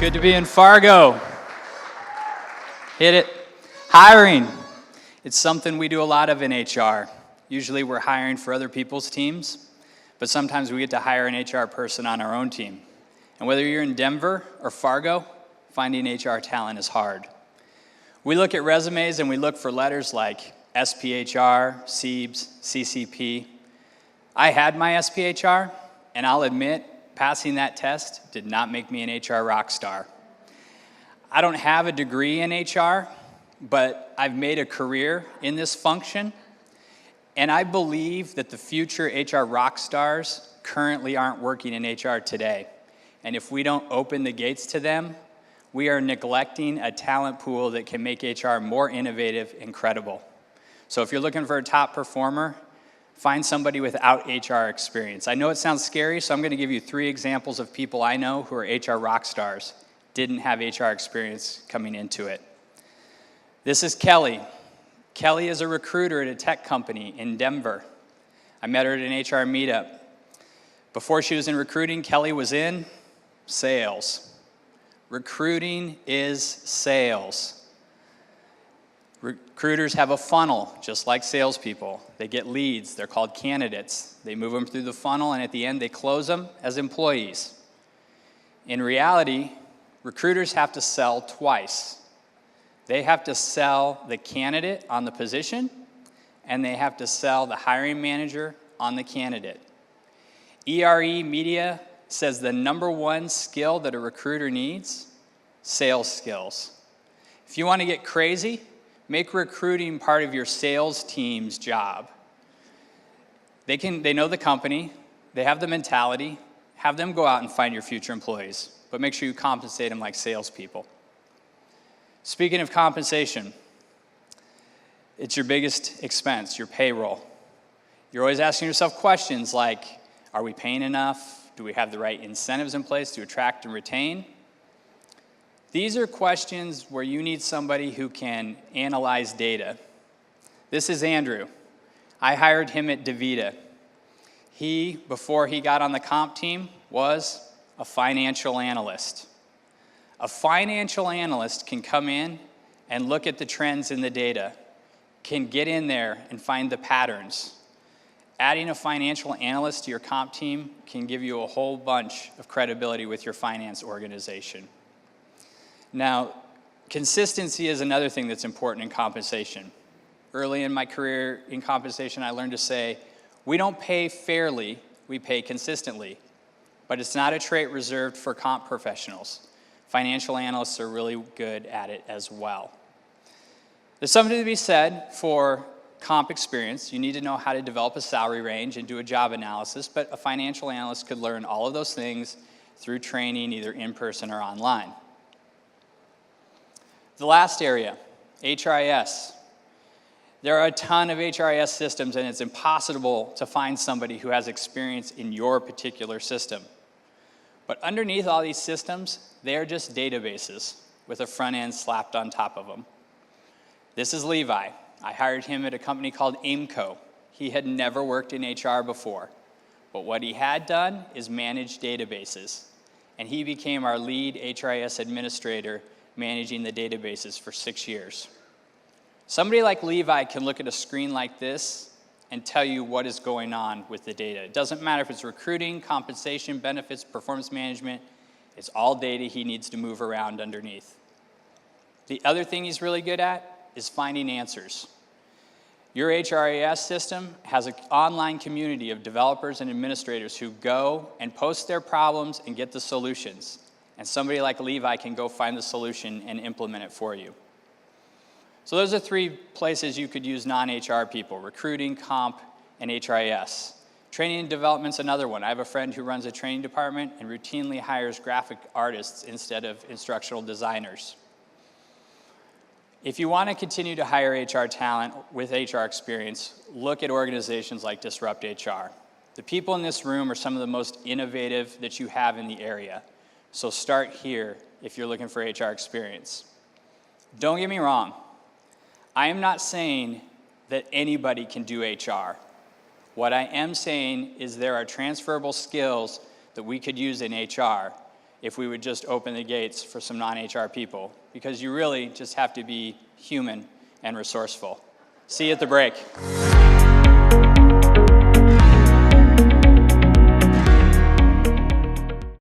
Good to be in Fargo. Hit it. Hiring. It's something we do a lot of in HR. Usually we're hiring for other people's teams, but sometimes we get to hire an HR person on our own team. And whether you're in Denver or Fargo, finding HR talent is hard. We look at resumes and we look for letters like SPHR, CEBS, CCP. I had my SPHR, and I'll admit, passing that test did not make me an HR rock star. I don't have a degree in HR, but I've made a career in this function, and I believe that the future HR rock stars currently aren't working in HR today. And if we don't open the gates to them, we are neglecting a talent pool that can make HR more innovative and credible. So if you're looking for a top performer, find somebody without HR experience. I know it sounds scary, so I'm going to give you 3 examples of people I know who are HR rock stars, didn't have HR experience coming into it. This is Kelly. Kelly is a recruiter at a tech company in Denver. I met her at an HR meetup. Before she was in recruiting, Kelly was in sales. Recruiting is sales. Recruiters have a funnel, just like salespeople. They get leads, they're called candidates. They move them through the funnel, and at the end, they close them as employees. In reality, recruiters have to sell twice. They have to sell the candidate on the position, and they have to sell the hiring manager on the candidate. ERE Media says the #1 skill that a recruiter needs, sales skills. If you want to get crazy, make recruiting part of your sales team's job. They know the company, they have the mentality, have them go out and find your future employees, but make sure you compensate them like salespeople. Speaking of compensation, it's your biggest expense, your payroll. You're always asking yourself questions like, are we paying enough? Do we have the right incentives in place to attract and retain? These are questions where you need somebody who can analyze data. This is Andrew. I hired him at Dept. He, before he got on the comp team, was a financial analyst. A financial analyst can come in and look at the trends in the data, can get in there and find the patterns. Adding a financial analyst to your comp team can give you a whole bunch of credibility with your finance organization. Now, consistency is another thing that's important in compensation. Early in my career in compensation, I learned to say, we don't pay fairly, we pay consistently. But it's not a trait reserved for comp professionals. Financial analysts are really good at it as well. There's something to be said for comp experience. You need to know how to develop a salary range and do a job analysis, but a financial analyst could learn all of those things through training, either in person or online. The last area, HRIS. There are a ton of HRIS systems, and it's impossible to find somebody who has experience in your particular system. But underneath all these systems, they are just databases with a front end slapped on top of them. This is Levi. I hired him at a company called Aimco. He had never worked in HR before, but what he had done is manage databases, and he became our lead HRIS administrator, managing the databases for 6 years. Somebody like Levi can look at a screen like this and tell you what is going on with the data. It doesn't matter if it's recruiting, compensation, benefits, performance management, it's all data he needs to move around underneath. The other thing he's really good at is finding answers. Your HRIS system has an online community of developers and administrators who go and post their problems and get the solutions. And somebody like Levi can go find the solution and implement it for you. So those are 3 places you could use non-HR people: recruiting, comp, and HRIS. Training and development's another one. I have a friend who runs a training department and routinely hires graphic artists instead of instructional designers. If you want to continue to hire HR talent with HR experience, look at organizations like Disrupt HR. The people in this room are some of the most innovative that you have in the area. So start here if you're looking for HR experience. Don't get me wrong. I am not saying that anybody can do HR. What I am saying is there are transferable skills that we could use in HR, if we would just open the gates for some non-HR people, because you really just have to be human and resourceful. See you at the break.